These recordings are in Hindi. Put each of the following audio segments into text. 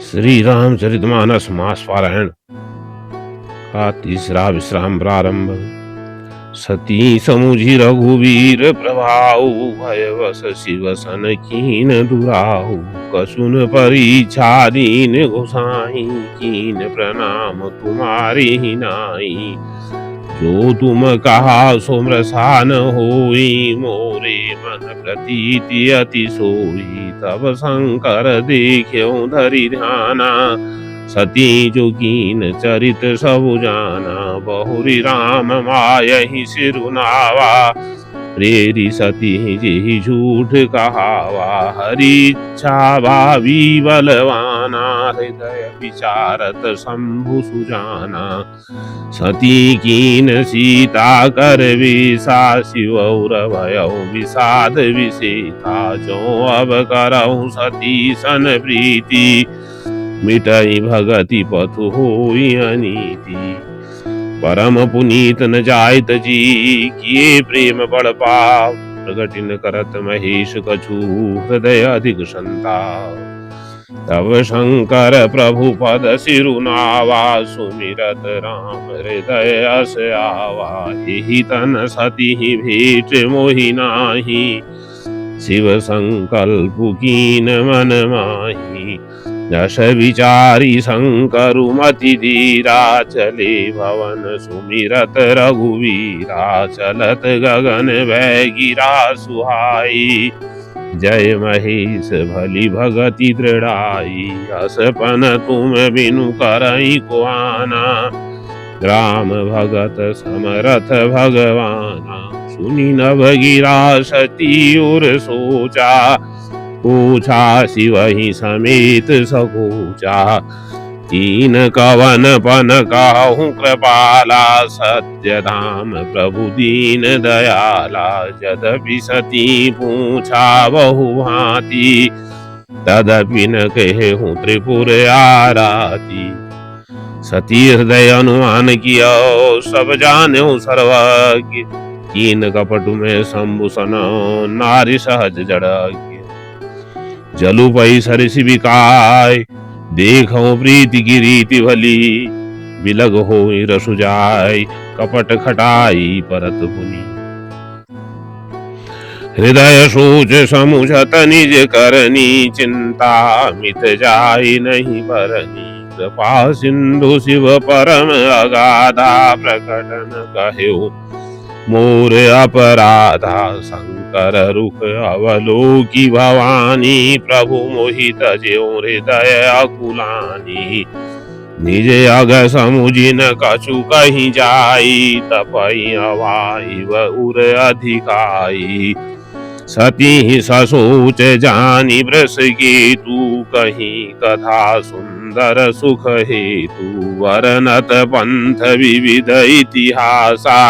श्री रामचरितमानस मास पारायण का तीसरा विश्राम प्रारंभ। सती समुझी रघुवीर प्रभाऊ, भयवश शिव सन कीन दुराऊ। कसुन परीक्षा दीन गोसाई, कीन प्रणाम तुम्हारी नाई। जो तुम कहा सो मृषा न होई, मोरे मन प्रतीति अति सोई। तब शंकर देख्यो धरि ध्याना, सती जो कीन चरित सब जाना। बहुरी राम मायहि सिरुनावा, प्रेरी सती जेहि झूठ कहावा। हरि इच्छा भावी बलवाना, हृदय विचारत शंभु सुजाना। सती कीन सीता कर विसा, शिवौर भयौ विषाद विषेता। जो अब करौ सती सन प्रीति, मिटई भगति पथु होई अनीति। परम पुनीत न जायत जी, किए प्रेम बड़ पाव। प्रगटिन करत महेश कछु, हृदय अधिक संताप। तब शंकर प्रभु पद सिरुनावा, सुमिरत राम हृदय अस आवा। एहि तन सती भेट मोहि नाही, शिव संकल्प कीन मन माही। दश विचारी शंकरु मति धीरा, चले भवन सुमिरत रघुवीरा। चलत गगन भय गिरा सुहाई, जय महेश भली भगति दृढ़ाई। असपन तुम बिनु करई को आना, राम भगत समरथ भगवाना। सुनी नभ गिरा सती उर सोचा, पूछा शिवहि समेत सकोचा। कीन कवन पन कहूँ कृपाला, सत्य धाम प्रभु दीन दयाला। यद्यपि सती पूछा बहु भांति, तदपि न कहेहूँ त्रिपुर आराती। सती हृदय अनुमान किया, सब जान्यो सर्वज्ञ। कीन कपट में शंभु सन, नारी सहज जड़ज्ञ। जलु पई सरसि बिकाय, देखो प्रीति की रीति भली। बिलग होई रसु जाय, कपट खटाई परत पुनि। हृदय सोच समुझत निज करनी, चिंता मित जाय नहीं बरनी। कृपा सिंधु शिव परम अगाधा, प्रकटन कह्यो मोर अपराधा। शंकर रुख अवलोकी भवानी, प्रभु मोहित ज्यों हृदय अकुलानी। निज अग समुझि न कछु कहीं जाई, तपई अवाई उर अधिकाई। सती ससोच जानी वृष केतु, कहीं कथा सुंदर सुख हेतु। वर्णत पंथ विविध इतिहासा,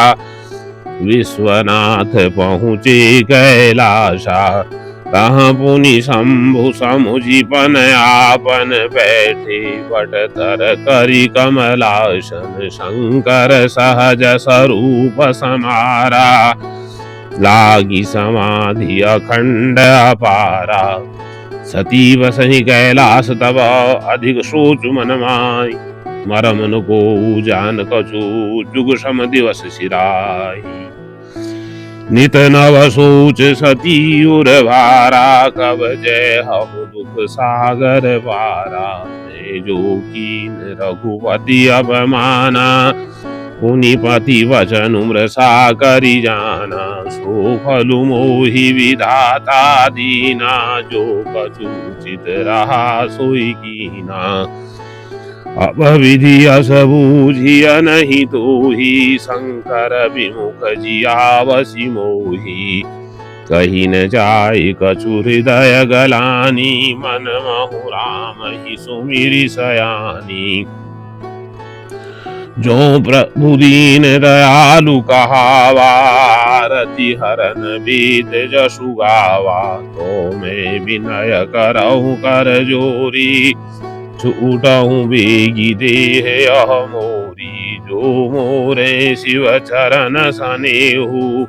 विश्वनाथ पहुँचे कैलासा। तहाँ पुनि शंभु समुझि पन आपन, बैठे बट तर करि कमलासन। शंकर सहज स्वरूप समारा, लागी समाधि अखंड अपारा। सती बसहि कैलास तब, अधिक सोच मन माई। मरम न को जान कछु, जुग सम दिवस सिराई। नित नव सोच सती उर भारा, कब जय हहु दुख सागर पारा। मैं जो कीन रघुपति अपमाना, पुनि पति वचन मृषा करि जाना। सो फलु मोहि विधाता दीना, जो कछु उचित रहा सोई कीना। अब विधि अस बूझिय नहीं तोहि, शंकर विमुख जियावसि मोहि। कही न जाय कछु हृदय गलानी, मन महु राम ही सुमिरि सयानी। जो प्रभु दीन दयालु कहावा, रति हरन वेद जसु गावा। तो मैं विनय करहु कर जोरी, छूटहु बेगी देह यह मोरी। जो मोरे शिव चरण सनेहु,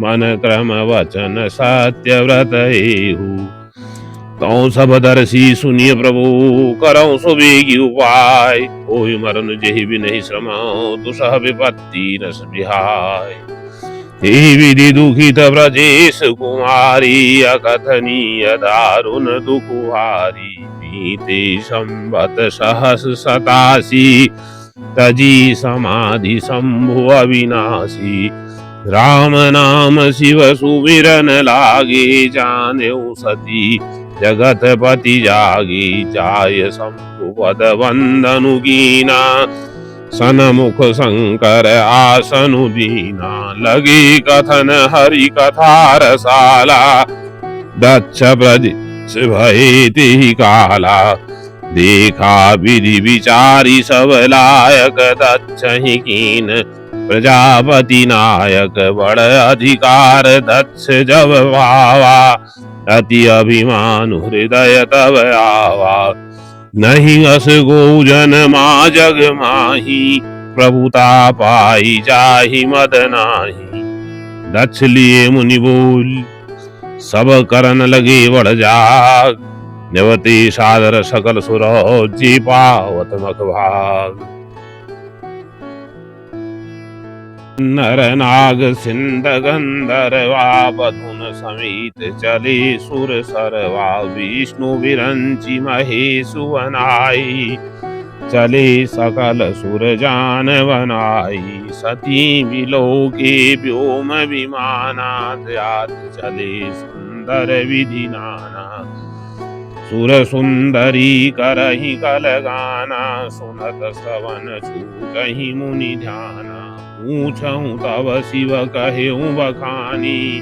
मन क्रम वचन सत्य व्रत एहु। तो सब दर्शी सुनिए प्रभु करऊं सुबेगी उपाय, कोई मरन जही भी नहीं श्रम दुसह विपत्ति रस विहाय। ही विधि दुखित ब्रजेश कुमारी, अकथनीय दारुण दुखुहारी। बीते संवत सहस सतासी, तजी समाधि शंभु अविनाशी। राम नाम शिव सुमिरन लागे, जानेऊ सती जगत पति जागी। जाय शंभु पद वंदनु कीना, सनमुख शंकर आसनु दीना। लगे कथन हरि कथा रसाला, दक्ष ब्रज भये तिहि काला। देखा विधि विचारी सब लायक, दक्ष ही कीन प्रजापति नायक। बड़ अधिकार दक्ष जब भावा, अति अभिमान हृदय तब आवा। नहीं अस गोजन मा जग माही, प्रभुता पाई जाहि मद नाही। दक्ष लिए मुनि बोल सब करन लगे बड़ जाग, निवते सादर सकल सुर जी पावत मख भाग। नर नाग सिंध गंधर्वा, बधुन समेत चले सुर सरवा। विष्णु विरंची महेशु बनाई, चले सकल सुर जान बनाई। सती विलोके व्योम विमाना, चले सुंदर विधि नाना। सुर सुंदरी करहि कल गाना, सुनत श्रवण छूटहि मुनि ध्याना। पूछऊं तब शिव कहेऊं बखानी,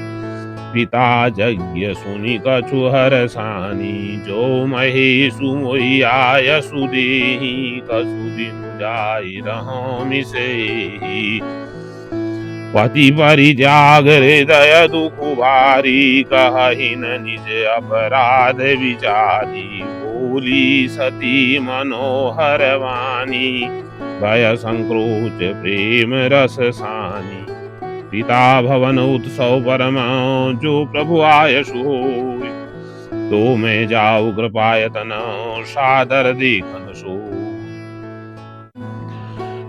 पिता यज्ञ सुनि कछु हरसानी। जो महेशु मोहि आयसु देहि, कसु दिन जाई रहूं मिसेहि। पति परित्याग हृदय दुख भारी, कहहि न निज अपराध विचारी। बोली सती मनोहर वाणी, भय संक्रोच प्रेम रस सानी। पिता भवन उत्सव परम, जो प्रभु आयसु होय। तो मैं जाऊ कृपायतन, सादर देखन सो।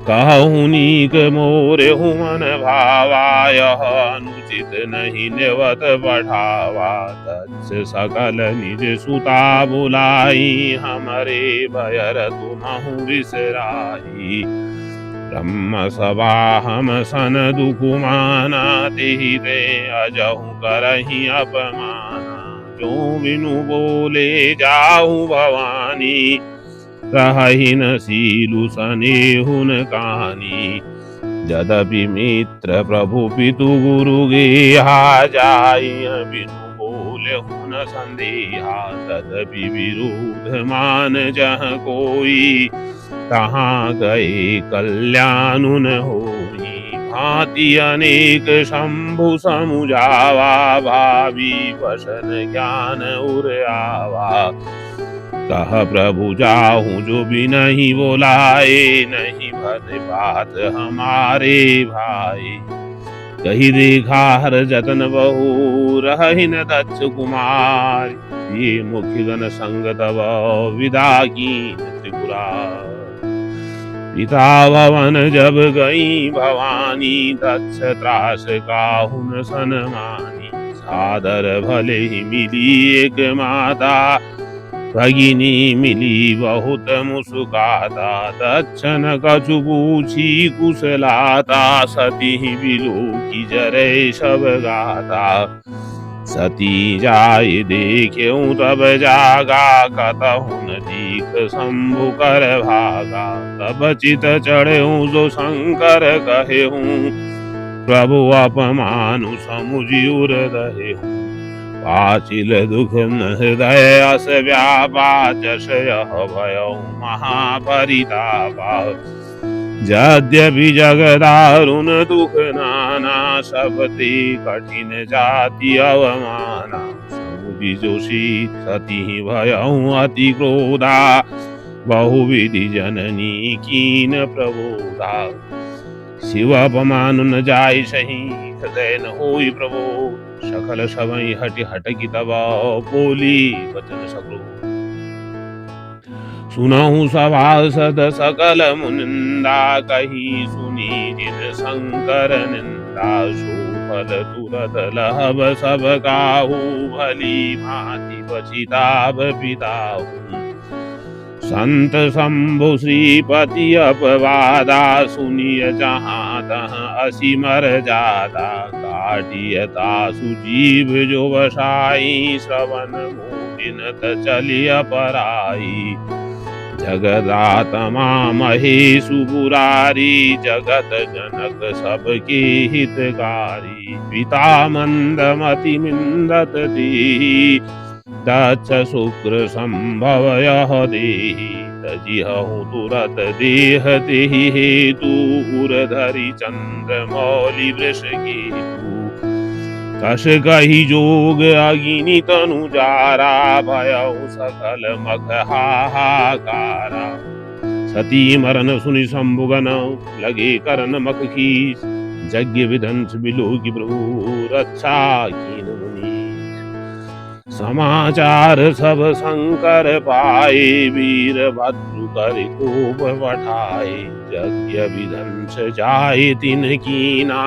कहूँ नीक मोरे मन भावा, यह अनुचित नहीं नेवत बढ़ावा। दक्ष सकल निज सुता बुलाई, हमरे भयर तुमहु विसराई। ब्रह्म सभा हम सन दुख माना, तिहि ते अजहु करहि अपमाना। जो बिनु बोले जाहु भवानी, रहहि न सीलु सनेहुन कानी। यद्यपि मित्र प्रभु पितु गुरु गेहा, जाय बिनु बोलहु न संदेहा। तदपि विरोध मान जह कोई, तहाँ गए कल्याणु न होई। भांति अनेक शंभु समुझावा, भावी वसन ज्ञान उर आवा। कह प्रभु जाहूं जो भी नहीं बोलाए, नहीं भर बात हमारे भाई। कही देखा हर जतन बहु, रहि न दक्ष कुमार। ये मुख्य गण संग तब विदा कीन त्रिपुरा। पिता भवन जब गई भवानी, दक्ष त्रास काहुन सनमानी। सादर भले ही मिली एक माता, भगिनी मिली बहुत मुस्काता। दक्ष न कछु पूछी कुशलाता, सती बिलो की जरे सब गाता। सती जाय देखेऊं तब जागा, कतहु न दीख शंभु कर भागा। तब चित चढ़ेऊं जो शंकर कहेऊं, प्रभु अपमानु समुझि उर दहेऊं। पाचिल दुख हृदय अस व्यापा, जस यह भयऊ महापरितापा। यद्यपि जग दारुण दुख नाना, सबते कठिन जाति अवमाना। समुझि जोशी सती भयऊ अति क्रोधा, बहुविधि जननी कीन प्रबोधा। शिव अपमान न जाय सही, हृदय न होई प्रभो। सकल सबई हटि हटकी तब बोली वचन सगरो। सुनहु सभासद सकल मुनिंदा, कही सुनी जिन शंकर निंदा। सो फल तुरत लहब सब काहू, भली भांति पछिताब पिताहू। संत शंभु श्रीपति अपवादा, सुनिय जहाँ तहाँ असी मर जादा। काटिय तासु जीव जो बसाई, श्रवण मोहिनत चलिय पराई। जगदात्मा महेशु पुरारी, जगत जनक सबके हितकारी। पिता मंदमति मिंदत देहि, दक्ष शुक्र संभव यह देहि। तजिहु तुरत देह तेहि हेतु, उरधरि चंद्र मौलि वृष केतु। कस कही जोग अगिनि तनु जारा, भयउ सकल मख हाहाकारा। सती मरन सुनि शंभुगन, लगे करन मख खीस। यज्ञ विधंस बिलोकि प्रभु, रक्षा कीन मुनीस। समाचार सब शंकर पाए, वीरभद्र कर कोप पठाए। यज्ञ विधंस जाए तिन कीना,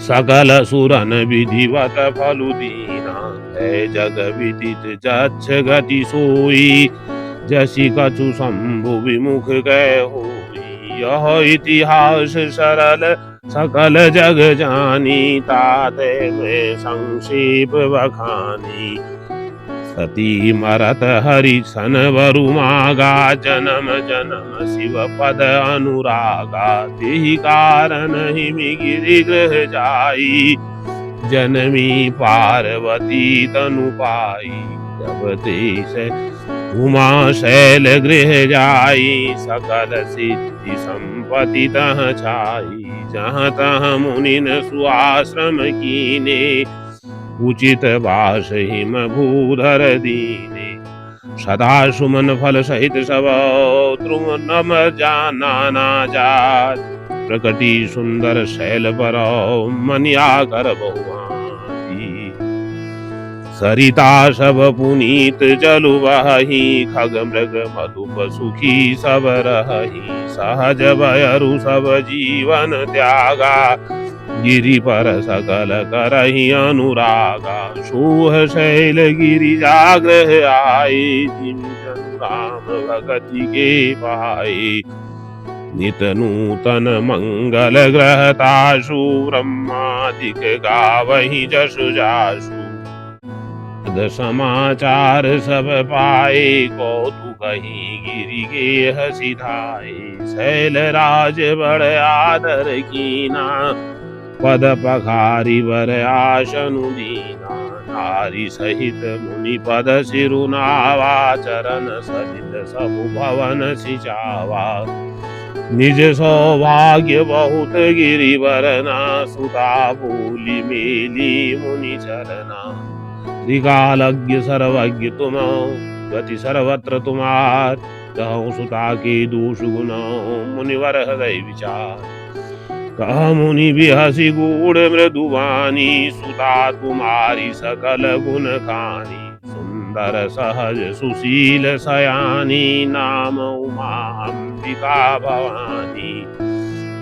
सकल सुरन विधिवत फलु दीना। है जग विदित जक्ष गति सोई, जसि कछु शंभु विमुख गए होई। यह इतिहास सरल सकल जग जानी, ताते में संक्षेप बखानी। सती मरत हरि सन वरु मागा, जन्म जन्म शिव पद अनुरागा। तेहि कारण हिमि गिरि गृह जाई, जनमी पार्वती तनु पाई। जब देश उमा शैल गृह जाई, सकल सिद्धि संपत्ति तह छाई। जहाँ तहाँ मुनिन सुआश्रम कीने, उचित वास हिम भूधर दीने। सदा सुमन फल सहित सब, द्रुम नम नाना जात। प्रकटी सुंदर शैल पर, मनिया कर बहुभांति। सरिता सब पुनीत जलु बही, खग मृग मधुप सुखी सब रही। सहज भयरु सब जीवन त्यागा, गिरि पर सकल करहि अनुरागा। सोह शैल गिरि जागृह आए, जिमि जनु राम भगति के पाए। नित नूतन मंगल ग्रहताशु, ब्रह्मादिक गावहि जसु जासु। समाचार सब पाए, कौतुकहि गिरि गे हसि धाए। शैल राज बड़ आदर कीना, पद पखारी वर आशनु दीना। नारी सहित मुनि पद सिरुनावा, चरण सलिल सबु भवन सिचावा। निज सौभाग्य बहुत गिरिवरना, सुता बोली मेली मुनि चरना। त्रिकालज्ञ सर्वज्ञ तुम, गति सर्वत्र तुम्हार। कहूँ सुता के दोष गुण, मुनिवर हृदय विचार। कह मुनि बिहसी गूढ़ मृदुवानी, सुता तुम्हारी सकल गुण खानी। सुंदर सहज सुशील सयानी, नाम उमा अंबिका भवानी।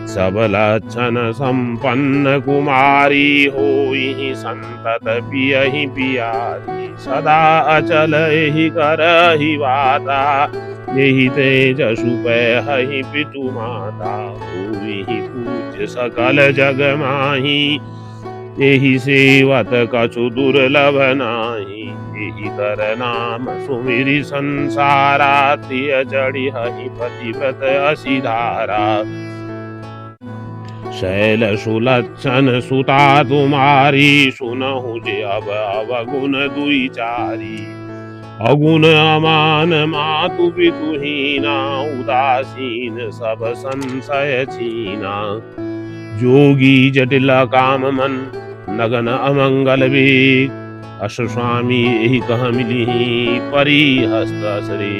सब लक्षण संपन्न कुमारी, होई संतत पियहि पियारी। सदा अचल एहि करहि वाता, यही तेजसु पैहि पितु माता। होई पूज्य सकल जग माही, यही सेवत कछु दुर्लभ नाही। यही कर नाम सुमिरि संसारा, त्रिय चढ़ी हहि पतिव्रत असी धारा। शैल सुलक्षण सुता तुम्हारी, सुनहु जे अब अवगुण दुई चारी। अगुण अमान मातु पितु हीना, उदासीन सब संशय छीना। जोगी जटिल काम मन, नगन अमंगल वेग। अश्र स्वामी यही कह मिली, परी हस्त असरे।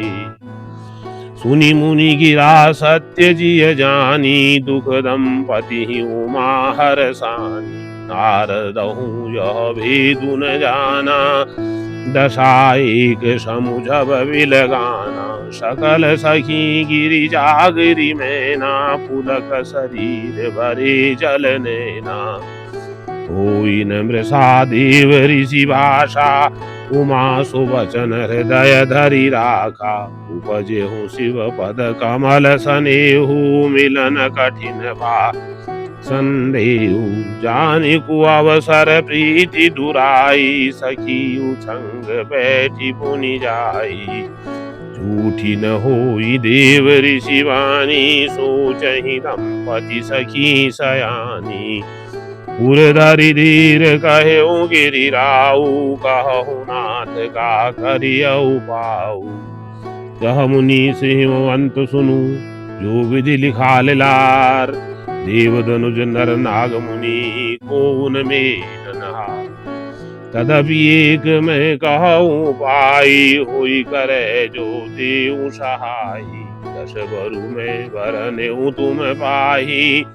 सुनि मुनि गिरा सत्य जिय जानी, दुख दंपति उमा हरसानी। नारदहु यह भेदु न जाना, दशा एक समुझब विलगाना। सकल सखी गिरि जागरि मैना, पुलक शरीर भरे जल नैना। होई न मृषा देव ऋषि भाषा, उमा सुवचन हृदय धरि राखा। उपजे हूँ शिव पद कमल सनेहु, मिलन कठिन भा संदेहु। जानिकु अवसर प्रीति दुराई, सखी संग बैठी पुनि जाई। झूठी न होई देव ऋषि वाणी, सोचहि दंपति सखी सयानी। उरधरि धीर कहु गिरिराऊ, कहु नाथ का करियऊ पाऊ। कह मुनि सिंहवंत सुनु, जो विधि लिखा लार। देव धनुज नर नाग मुनि, को उनमें नहार। तदपि एक मैं कहूँ पाई, हुई करे जो देऊ सहाई। दस बरु में वरनेऊ तुम पाही,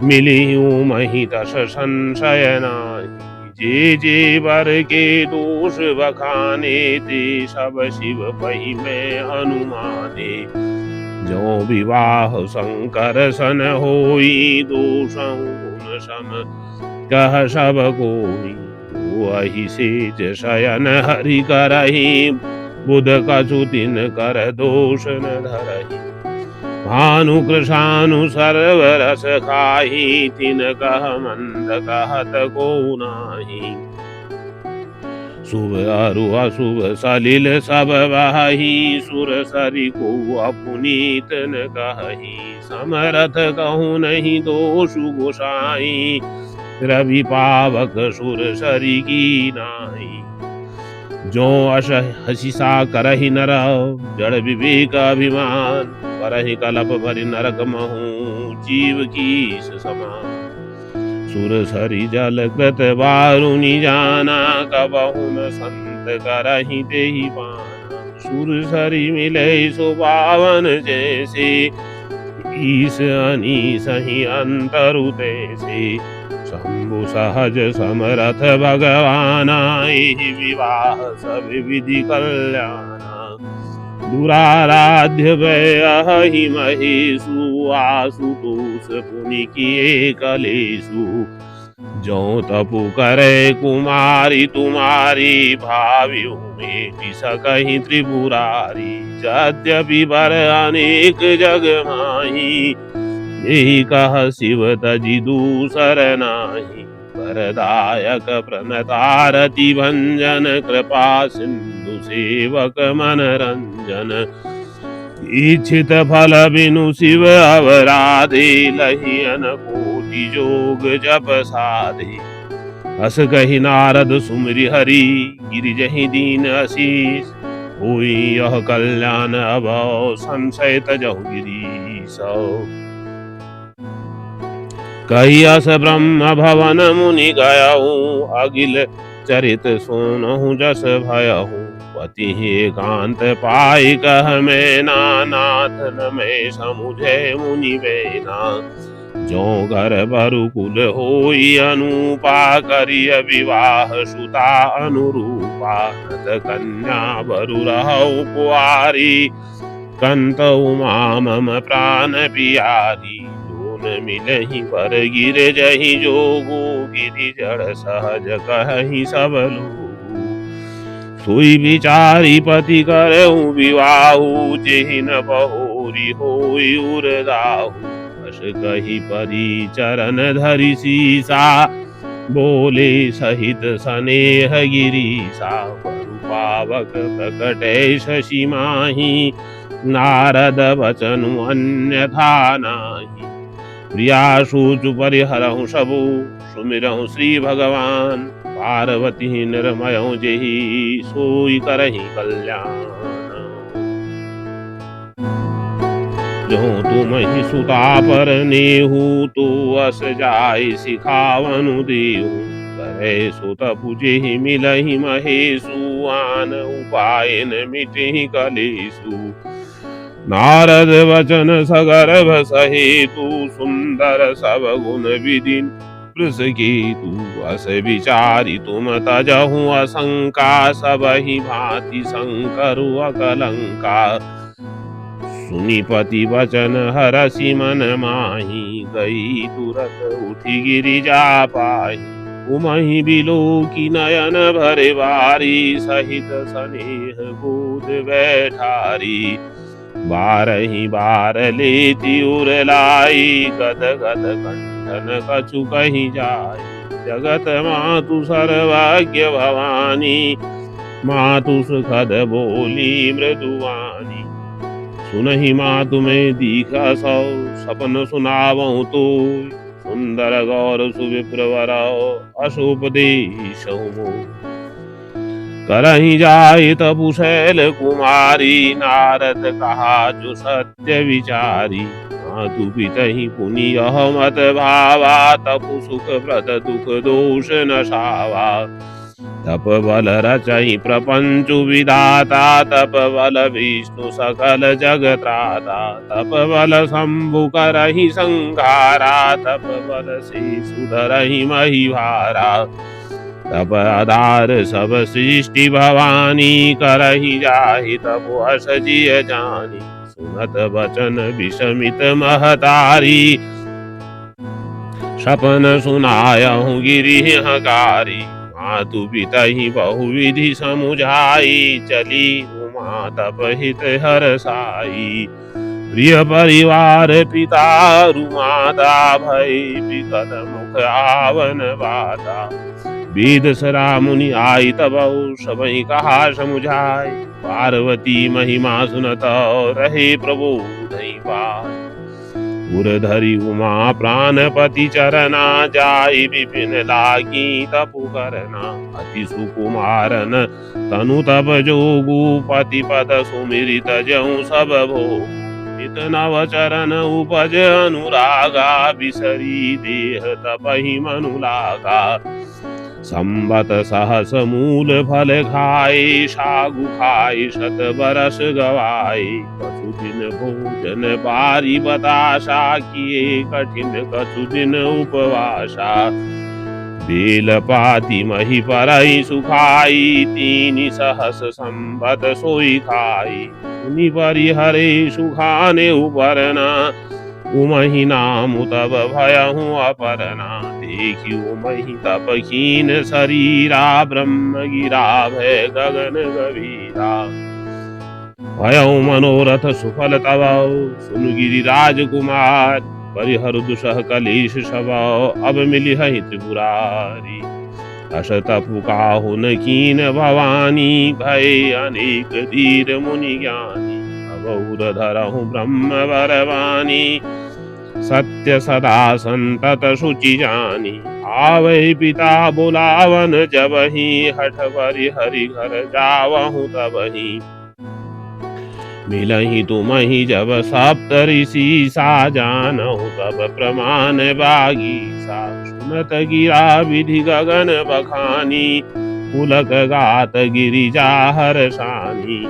मिली हूँ मही दस संशय नाही। जे जे वर के दोष बखाने, ते सब शिव पही में हनुमाने। जो विवाह शंकर सन होई, दोषं गुण सम कह सब कोई। वही सेज शयन हरि करही, बुध कछु दिन कर दोष न धरही। भानु कृशानु सर्व रस खाही, तिन कह मंद कहत को नाही। शुभ अरु अशुभ सलिल सब बही, सुर सरि को अपुनीत न कही। समरथ कहूँ नहीं दोषु गोसाई, रवि पावक सुर सरि की नाई। जो अश हसिसा करहि नर, जड़ विवेक अभिमान। करहि कलप भरि नरक महु, जीव की समान। सुर सरि जल कृत वारुनि जाना, कबहु न संत करहि तेहि पाना। सुर सरि मिले सो पावन जैसे, ईस अनीस ही अंतरु तैसे। शंभु सहज समरथ भगवाना, एहि विवाह सब विधि कल्याणा। दुराराध्य व्यहि महेशु, आशुतोष पुनि किए कलेशु। जो तपु करे कुमारी तुम्हारी, भाव्यु में सकहि त्रिपुरारी। यद्यपि बर अनेक जग माही, यही कह शिव तजि दूसर नाही। वरदायक प्रणतारति भंजन, कृपा सिंधु सेवक मनरंजन। इच्छित फल बिनु शिव अवराधे, लहियन कोटि जोग जप साधे। अस कहि नारद सुमिरि हरि, गिरिजहि दीन आशीष। होई यह कल्याण अभौ, संशय तजहु गिरीश। कहियस ब्रह्म भवन मुनि गयहूँ, अगिल चरित सुनहु जस भयहूँ। पति एकांत पाई कह मैं नाथ, न मैं समुझे मुनि बैना। जो घर भरु कुल होई अनुपा, करिय विवाह सुता अनुरूपा। नत कन्या भरु रहु कुआरी, कंत उमा मम प्राण पियारी। न मिलहि वर गिर जहि जोगु, गिरि जड़ सहज कहि सब लोगु। सोई विचारी पति करहु विवाहु, जेहि न बहोरी होई उरदाहु। अस कहि परि चरण धरि सीसा, बोले सहित सनेह गिरीसा। वरु पावक प्रकटे शशि माही, नारद वचनु अन्यथा नाही। प्रिया सूचु परिहरहु सबु, सुमिरहु श्री भगवान। पार्वती निर्मयहु जेहि, सोई करहि कल्याण। जो तुमहि सुता पर नेहु, तो अस जाय सिखावनु देहु। करे सो तपु जेहि मिलहि महेशु, आन उपाय न मिटहि कलेशु। नारद वचन सगर्भ सहेतु सुंदर सब गुण विधि पृष की तू अस विचारी तुम तजहु असंका सब ही भांति शंकरु अकलंका सुनिपति वचन हरसि मन माही गई तुरत उठी गिरिजा पाही उमहि बिलो की नयन भरे बारी सहित स्नेह बोध बैठारी बारही बार लेती उरलाई गद गद कंठन कछु कहीं जाय जगत मातु सर्वज्ञ भवानी मातु सुखद बोली मृदुवानी सुनहि माँ तुम्हें दीखा सौ सपन सुनावहु तो सुंदर गौर सुविप्र वरौ अशोपदेश करहि जाय तपु शैल कुमारी नारद कहा जो सत्य विचारी मातु पितहि पुनि यह मत भावा तपु सुख व्रत दुख दोष नशावा तप बल रचई प्रपंच विधाता तप बल विष्णु सकल जगत्राता तप बल शंभु करहि संघारा तप बल से सुधरहि महिभारा तप आधार सब सृष्टि भवानी करहि जाहि तप हस जिय जानी सुनत वचन विषमित महतारी सपन सुनायहु गिरिहकारी मातु पितहि बहुविधि समुझाई चली उमा तप हित हरसाई प्रिय परिवार पिता रुमादा भय विकट मुख आवन बाधा वेद सरा मुनि आई तब सबहि कहा समुझाई पार्वती महिमा सुनत रहे प्रबोधि पाई उरधरि उमा प्राणपति चरना जाई विपिन लागी तपु करना अति सुकुमारन तनु तप जोगु पति पद सुमिरित जऊ सब भोग नित नव चरण उपज अनुरागा बिसरी देह तपहि मनु लागा संबत सहस मूल फल खाए सागु खाए शत बरस गवाए कछु दिन भोजन बारी बताशा किए कठिन कछु दिन उपवासा बेल पाती मही परई सुखाई तीन सहस संबत सोई खाई उनि परिहरे सुखाने उपरना उमहि नाम तब भयहु अपरना देखी उमहि तपहीन शरीरा ब्रह्म गिरा भय गगन गभीरा भयहु मनोरथ सुफल तब सुन गिरिराज कुमार परिहर दुसह कलेश सब अब मिलिहि त्रिपुरारी अस तपु काहु न कीन भवानी भय अनेक धीर मुनि ज्ञानी बहुर धरहु ब्रह्म बरवानी सत्य सदा संतत शुचि जानी आवै पिता बुलावन जबहि हठ भरि हरि घर जावहु तबहि मिलहि तुमहि जब सप्त ऋषि सा जानहु तब प्रमाण बागी सा सुनत गिरा विधि गगन बखानी पुलक गात गिरिजा हर्षानी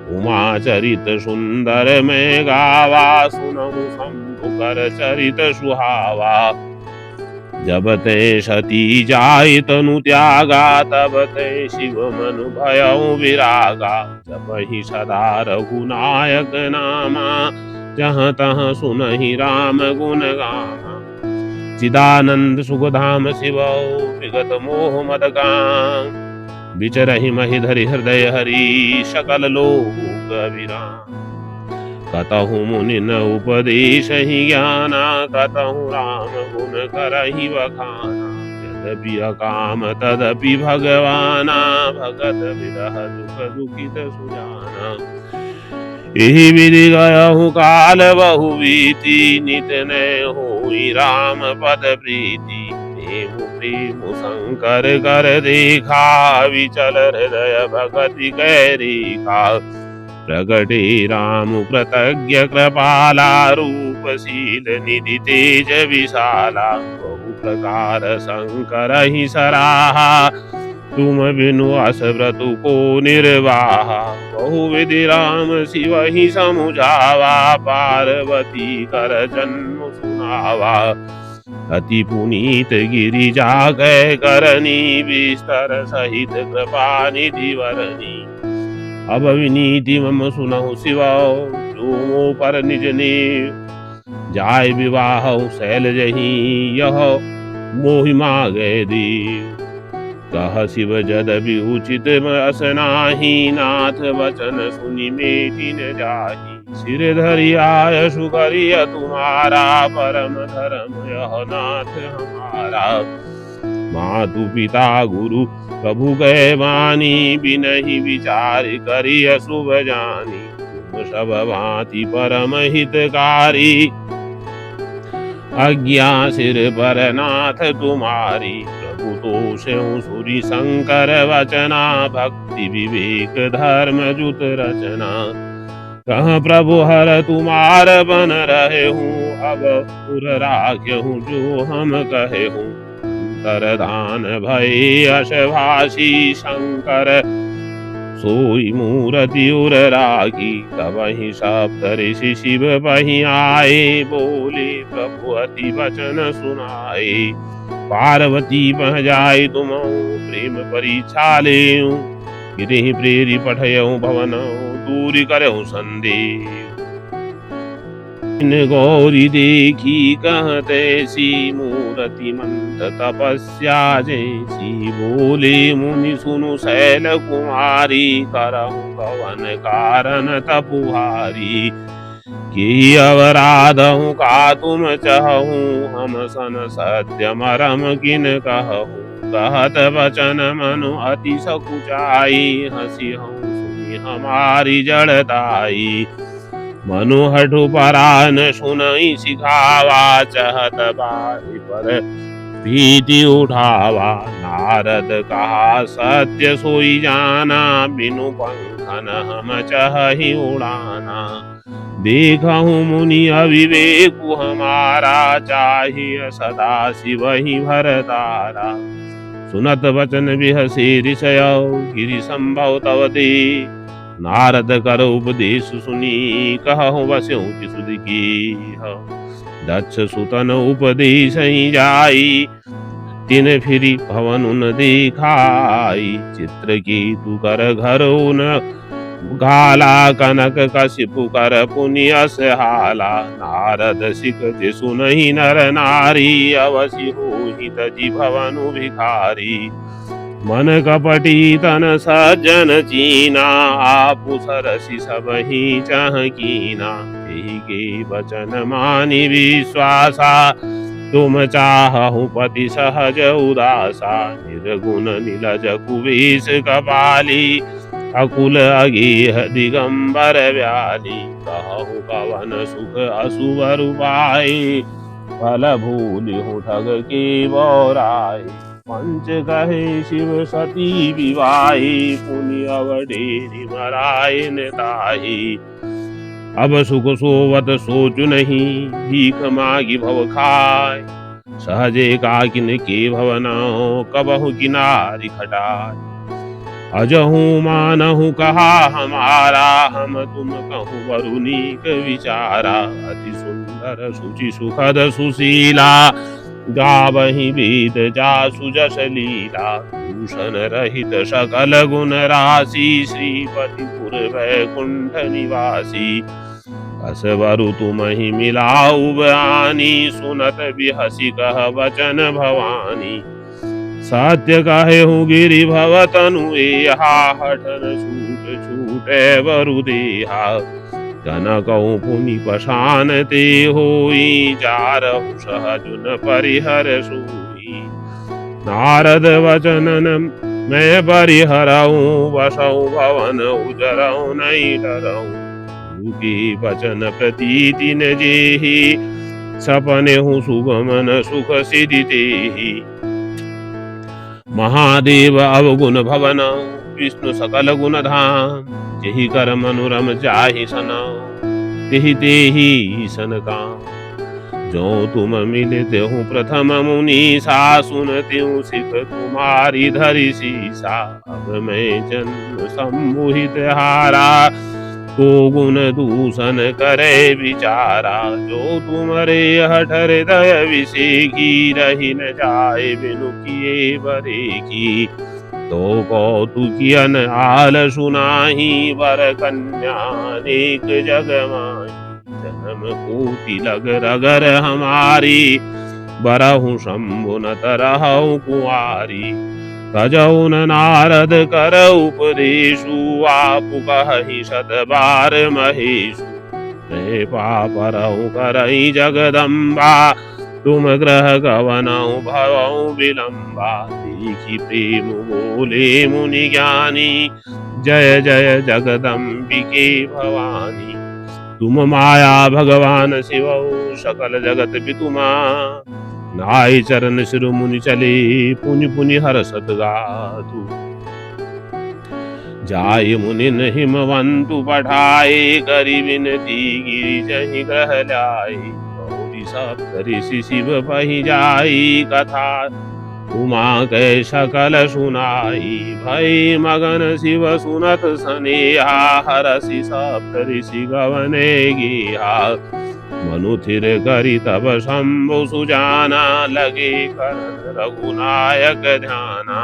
उमा चरित सुंदर में गावा सुनहु शंभु कर चरित सुहावा जब ते सती जाय तनु त्यागा तब ते शिव मनु भयउ विरागा जब ही सदा रघुनायक नामा जहाँ तहाँ सुनहि राम गुण गामा चिदानंद सुखधाम शिव विगत मोह मद काम विचरहि महिधरि हृदय हरि सकल लोक अभिराम कतहु मुनि न उपदेश ही ज्ञाना कतहु राम गुण करहि बखाना यद्यपि अकाम तदपि भगवाना भगत विरह दुख दुखित सुजाना एहि विधि गयहु काल बहु बीती नित न होई राम पद प्रीति प्रेम शंकर कर देखा विचल हृदय भगति कै रेखा प्रगटे राम कृतज्ञ कृपाला रूपशील निधि तेज विशाला बहु प्रकार शंकर ही सराहा तुम बिनु अस व्रतु को निर्वाह। बहुविधि राम शिव ही समुझावा, पार्वती कर जन्म सुनावा। अति पुनीत गिरिजा गए करनी, विस्तर सहित कृपा निधि वरनी। अब विनीति मम सुनहु शिव, जो पर निज ने जाय विवाह शैल जही, यह मोहि मागे देव। कह शिव जदपि उचित अस नाही, नाथ वचन सुनि मेटि न जाहि। सिर धरि आयसु करिय तुम्हारा, परम धर्म यह नाथ हमारा। मातु पिता गुरु प्रभु गए वाणी, बिनहि विचार करिय शुभ जानी। तुम सब भांति परम हितकारी, आज्ञा सिर पर नाथ तुम्हारी। प्रभु तो स्यों सुरी शंकर वचना, भक्ति विवेक धर्म जुत रचना। कह प्रभु हर तुम्हार बन रहे हूँ, अब पुर राख्य हूँ जो हम कहे हूँ। अंतरदान भय अश भाषी शंकर, सोई मूरति उर राखी। तब ही सप्त ऋषि शिव बही आए, बोले प्रभु अति वचन सुनाए। पार्वती बह जाए तुम प्रेम परीक्षा लेऊ, गिरि प्रेरी पठयऊ भवन दूरी करऊ संदेह। इन गौरी देखी कहते सी, मूरति मंत तपस्या जैसी। बोले मुनि सुनु शैल कुमारी, करहु कवन कारण तपुहारी। कि अवराधहु का तुम चहु, हम सन सत्य मरम किन कहु। कहत वचन मनु अति सकुचाई, हसी हूँ सुनी हमारी जड़ताई। मनु हठु परान सुनई सिखावा, चहत बारी पर भीति उठावा। नारद कहा सत्य सोई जाना, बिनु पंखन हम चहि उड़ाना। देखहु मुनि अविवेकु हमारा, चाहिए सदा शिव ही भरतारा। सुनत वचन बिहसे ऋषय, गिरि संभव तव दे। नारद कर उपदेश सुनी, कहु बस्यों की सुध की। दक्ष सुतन उपदेश ही जाई, तिन फिरी भवन उन दिखाई। चित्र की तू कर घर उन घाला, कनक कशिपु कर पुण्य सहाला। नारद सिख जे सुनहि नर नारी, अवसि होहि तजि भवनु भिखारी। मन कपटी तन सज्जन चीना, आपु सरसि सबहि चह कीना। एहि के वचन मानि विश्वासा, तुम चाहु पति सहज उदासा। निर्गुण नीलज कुबेश कपाली, अकुल अगेह दिगंबर व्याली। कहु कवन सुख असुवर पाई, फल भूलिहु ठग के बौराई। पंच कहे शिव सती विवाही, पुनि अवडेरी मराय नेताही। अब सुख सोवत सोचु नहीं, भीख मागी भव खाय। सहजे काकिन के भवना, कबहु किनारी खटाय। अजहू मानहु कहा हमारा, हम तुम कहूँ वरुनीक विचारा। अति सुंदर सुचि सुखद सुशीला, गावहि वेद जासु जस लीला। दूषण रहित सकल गुण राशि, श्रीपति पुर वैकुंठ निवासी। अस वरु तुमहि मिलाऊ बयानी, सुनत बिहसी कह वचन भवानी। सत्य कहे हूँ गिरि भव तनु एहा, हठन छूट छूटे वरु देहा। कनकहु पुनि पशान ते होई, जारहु सहजुन परिहर सोई। नारद वचनन मैं परिहरऊँ, बसऊँ भवन उजरऊँ नहीं डरऊँ। गुरु के वचन प्रतीति न जेहि, सपने हूँ सुगमन सुख सिद्धि तेहि। महादेव अवगुण भवन, विष्णु सकल गुण धाम। जेहि कर मनोरम जाहि सन, तेहि तेहि सन काम। जो तुम मिलते हूँ प्रथम मुनि सा, सुनती हूँ सिख तुम्हारी धरी सीसा। अब मैं जन्म सम्मोहित हारा, को गुण दूषण करे विचारा। जो तुम्हारे हठ हृदय विषेखी, रही न जाए बिनु किए बरे की। तो कौतुकियन आल सुनाही, वर कन्या अनेक जग माही। जन्म कोटि लग रगर हमारी, बरहु शंभु न तरहु कुंवारी। तजौ न नारद कर उपदेशु, आप कहि शत बार महेशु। कृपा परहु करई जगदम्बा, तुम ग्रह गवनऊ भवऊ विलंबा। देखी प्रेम बोले मुनि ज्ञानी, जय जय जगदम्बिके भवानी। तुम माया भगवान शिव, सकल जगत पितुमा। नाय चरण सिर मुनि चले, पुनि पुनि हर्षत गातु। जाय मुनि हिमवंतु पठाए, करि विनती गिरि जहि ग्रह लाए। गौरी सप्तऋषि शिव पहि जाई, कथा उमा कै सकल सुनाई। भई मगन शिव सुनत सनेहा, हरषि सप्तऋषि गवने गेहा। मनु थिर करि तब शंभु सुजाना, लगे करन रघुनायक ध्याना।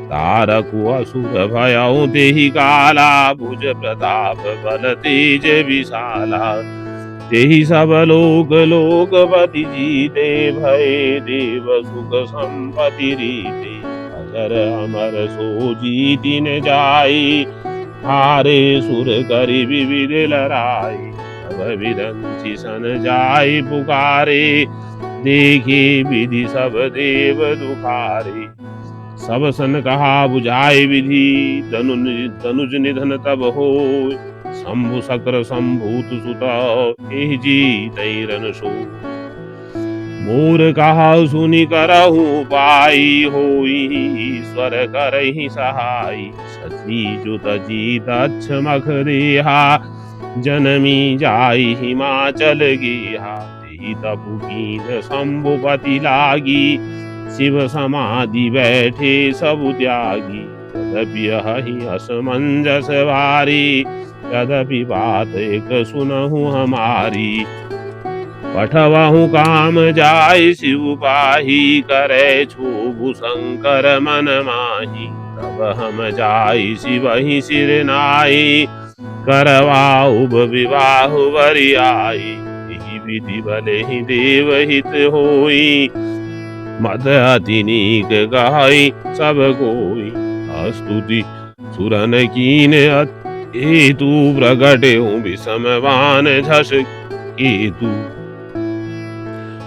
तारकु असुर भयउ तेहि काला, भुज प्रताप बल तेज विशाला। तेहि सब लोक लोकपति जीते, भय देव सुख संपत्ति रीते। अजर अमर सो जीति न जाई, हारे सुर करि विविध लड़ाई। तब विरंचि सन जाय पुकारे, देखे विधि सब देव दुखारे। सब सन कहा बुझाए विधि, तनुज निधन तब होय। शंभु शक्र संभूत सुत, एहि जीतै रन सो। मोर कहा सुनि करहु पाई, होई ईश्वर करहि सहाई। सची जुत जीत अक्षमख देहा, जनमी जाई हिमाचल गेहा। तेहि तपु कीन शंभुपति लागी, शिव समाधि बैठे सब त्यागी। यद्यपि हहि असमंजस वारी, यद्यपि बात एक सुनहु हमारी। पठवहु काम जाय शिव पाही, करे क्षोभु शंकर मन माही। तब हम जाय शिवहि सिर नाई, करवाउब विवाह वरियाई। एहि विधि भले ही देव हित होई, मद अति नीक गाई सब कोई। स्तुति सुरन कीन हेतु, प्रगटे विषमवान झस केतु।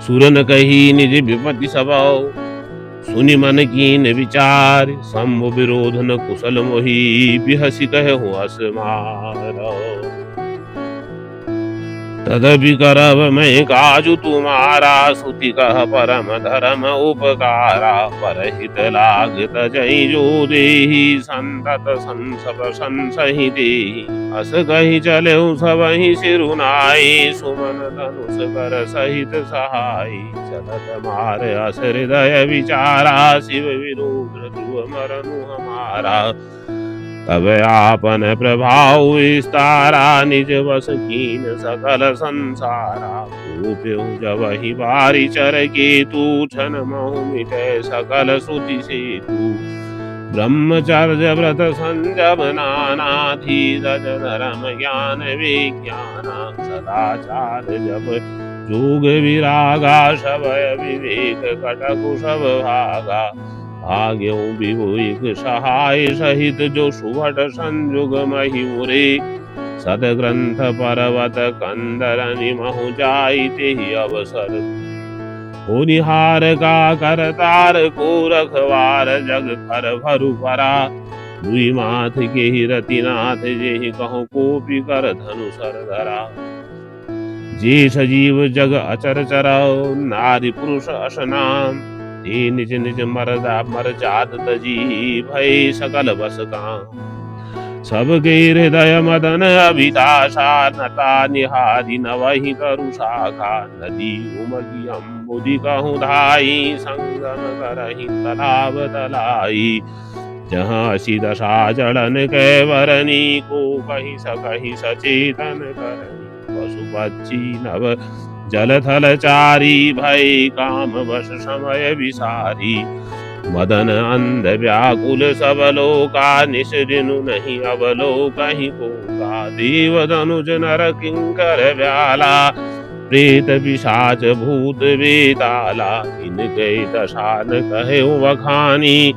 सुरन कही निज विपत्ति सबौ, सुनि मन कीन विचार। शंभु विरोध न कुशल मोहि, बिहसि कहु हस मारौ। तदपि करब मैं काजु तुम्हारा, सुति कह परम धर्म उपकारा। परहित लागत जई जो देहि, संतत संसप संसहि देहि। अस कहि चलेउ सबहि सिरुनाई, सुमन धनुष कर सहित सहाई। चलत मार अस हृदय विचारा, शिव विरोध ध्रुव मरनु हमारा। तब आपन प्रभाव विस्तारा, निज वस कीन सकल संसारा। कोप्यउ जबहि बारी चर केतु, छन महु मिटै सकल श्रुति सेतु। ब्रह्मचर्य व्रत संजम नाना, धीरज धर्म ज्ञान विज्ञाना। सदाचार जप जोग विरागा, शबय विवेक कटकु सब भागा। भाग्यउ विभु एक सहाय सहित, जो सुभट संजुग महि मुरे। सदग्रंथ पर्वत कंदर निमहु जाई, तेहि अवसर। होनिहार का करतार को रखवार, जग खर भरु परा। दुई माथ के रति नाथ, जेहि कहु कोपि कर धनु सर धरा। जे सजीव जग अचर चरौ, नारी पुरुष असनाम। ते निज निज मर जात तजी, भय सकल बस काम। सबके हृदय मदन अभिलाषा नता निहारी नवहि तरु शाखा नदी उमगी अम्बुदि कहूँ धाई संगम करहि तालाब तलाई जहाँ असी दशा जड़न कैवरनी को कहीं सकहीं सचेतन करनी पशु पक्षी नव जल थल चारी भय काम वश समय विसारी मदन अंध व्याकुल सब लोका निश दिनु नहीं अवलोकहि को का देव धनुज नर किंकर व्याला प्रेत पिशाच भूत बेताला इनके दशा न कहे वखानी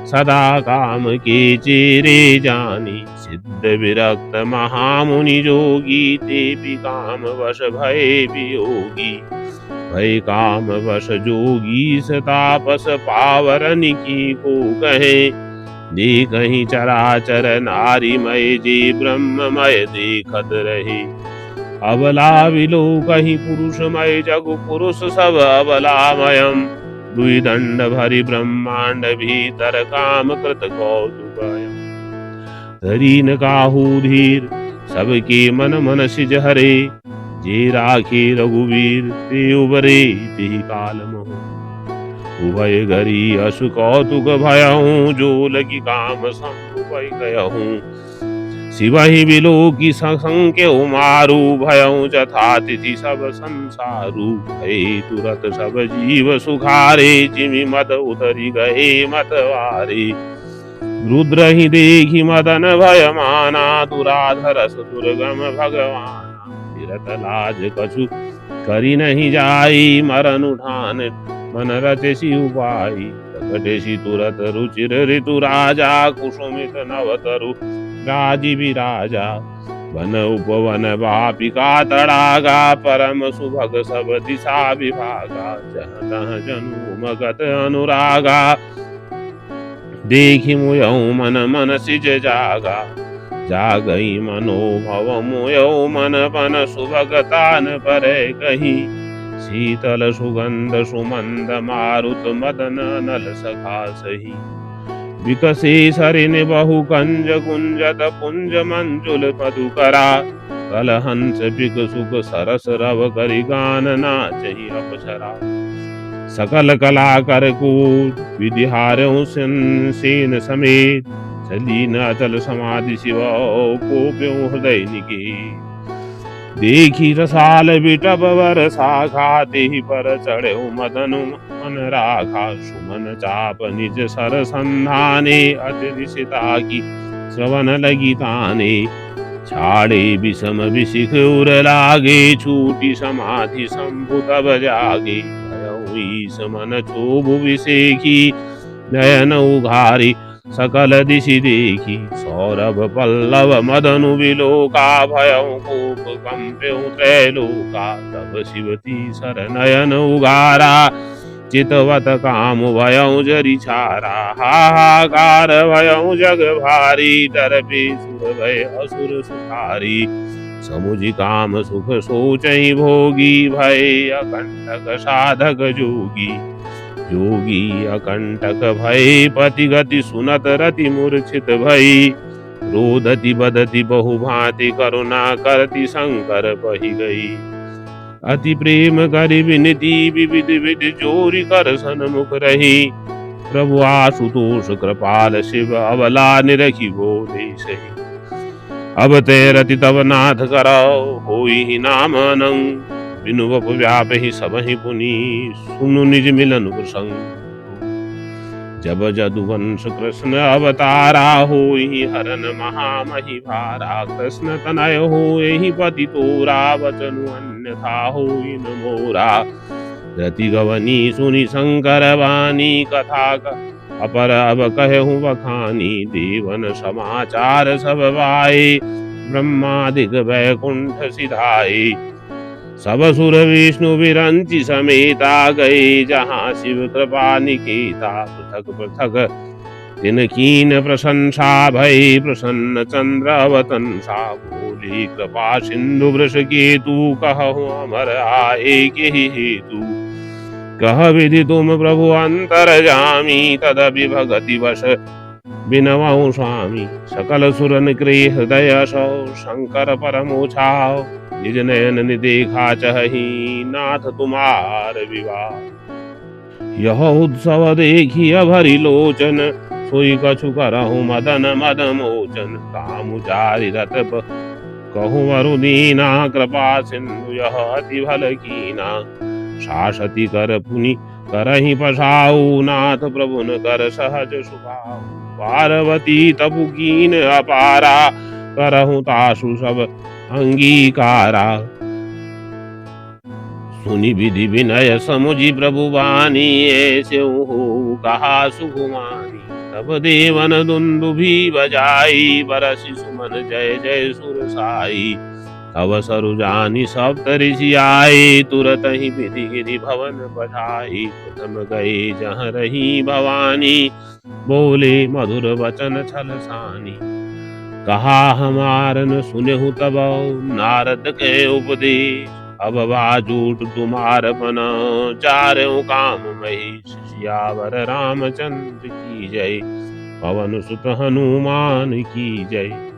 सदा काम के चेरे जानी सिद्ध विरक्त महामुनि जोगी ते भी काम वश भय वियोगी भय काम वश जोगी सतापस पावरन की को कहे जे कहीं चराचर नारीमय जे ब्रह्ममय देखत रहे अबला विलो कहीं पुरुषमय जगु पुरुष सब अबलामयम दुई दंड भरि ब्रह्मांड भीतर काम कृत कौतुकयम धरीन काहू धीर सबके मन मन सिज हरे जे राखे रघुवीर ते उबरे ते काल मोह उभय घरी असु कौतुक भयहूँ जो लगी काम संभय गयहूँ शिवहि बिलो की संख्य मारू भयऊ जथा तिथि सब संसारू भय तुरत सब जीव सुखारे जिमि मद उतरी गए मतवारे रुद्र ही देखी मदन भय माना दुराधर दुर्गम भगवाना फिरत लाज कछु करी नहीं जाई मरन उठान मन रचसी उपाई प्रकटेसी तुरत रुचिर ऋतु राजा कुसुमित नवतरु राजीवी राजा वन उपवन वापिका तड़ागा परम सुभग सब दिशा विभागा जहाँ तहाँ जनु मगत अनुरागा देखी मुयऊ मन मन सिज जागा जागई मनोभव मुयऊ मन पन सुभगतान परे कहीं शीतल सुगंध सुमंद मारुत मदन नल सखा सही विकसे सरिन बहु कंज कुंजत पुंज मंजुल मधुकरा कल हंस पिक सुख सरस रव करि गान नाचहि अप्सरा सकल कला कर कूट विधिहारऊ सेन समेत चली न अचल समाधि शिव कोप्यों हृदय निकेत देखी रसाल बिटप वर शाखा तेहि पर चढ़े मदनु मन राखा सुमन चाप निज सर संधाने अतिरिसिता की श्रवण लगी ताने छाड़े विषम विशिख उर लागे छूटी समाधि शंभु तब जागे भयऊईस मन क्षोभु विषेखी नयन उघारी सकल दिशि देखी सौरभ पल्लव मदनु विलोका भयऊ कोप कंप्यऊ त्रैलोका तब शिवती सर नयन उगारा चितवत काम भयऊ जरि छारा हाहाकार भयऊ जग भारी डरबे सुर भय असुर सुखारी समुझि काम सुख सोचहि भोगी भय अकंटक साधक जोगी योगी अकंटक भय पति गति सुनत रति मूर्छित भई रोदति बदति बहु भांति करुणा करति शंकर पहि गई अति प्रेम करि विनती विविध विध जोरि कर सन्मुख रही प्रभु आशुतोष कृपाल शिव अवला निरखी बोले सही अब ते रति तब नाथ करौ होई नाम अनंग बिनु वप व्याप ही सब ही पुनि सुनु निज मिलन प्रसंग जब जदुवंश कृष्ण अवतारा होई हरन महामहि भारा कृष्ण तनय होई पति तोरा वचनु अन्यथा होई न मोरा रति गवनी सुनि शंकर वाणी कथा अपर अब कहूँ बखानी देवन समाचार सब वाए ब्रह्मादिक वैकुंठ सिधाए सब सुर विष्णु विरंचि समेता गए जहाँ शिव कृपा निकेता पृथक पृथक तिन कीन प्रशंसा भय प्रसन्न चंद्र अवतंसा बोले कृपा सिंधु वृष केतु कहूँ अमर आए के हेतु कह विधि तुम प्रभु अंतर जामी तदपि भगति वश बिनवऊ स्वामी सकल सुरन के हृदय सौ शंकर परमोछाओ निज नयन नि देखा चही नाथ तुम्हार विवाह यह उत्सव देखिय भरी लोचन सोई कछु करहु मदन मद मोचन काम जारि रत कहूँ वरुदीना कृपा सिंधु यह अति भल कीना शासति कर पुनि करहि पसाऊ नाथ प्रभु न कर सहज सुभाऊ पार्वती तपु कीन अपारा करहु तासु सब अंगीकारा सुनि विधि विनय समुझि प्रभु बानी ऐसे हो कहा सुकुमारी तब देवन दुंदुभि बजाई बरसि सुमन जय जय सुर साई अवसरु जानि सप्त ऋषि आए तुरत ही विधि गिरि भवन बढ़ाई प्रथम गए जहाँ रही भवानी बोले मधुर वचन छल सानी कहा हमार न सुनहु तब नारद के उपदेश अब बाजूट तुम्हार पना चारों काम महेश सियावर रामचंद्र की जय पवन सुत हनुमान की जय।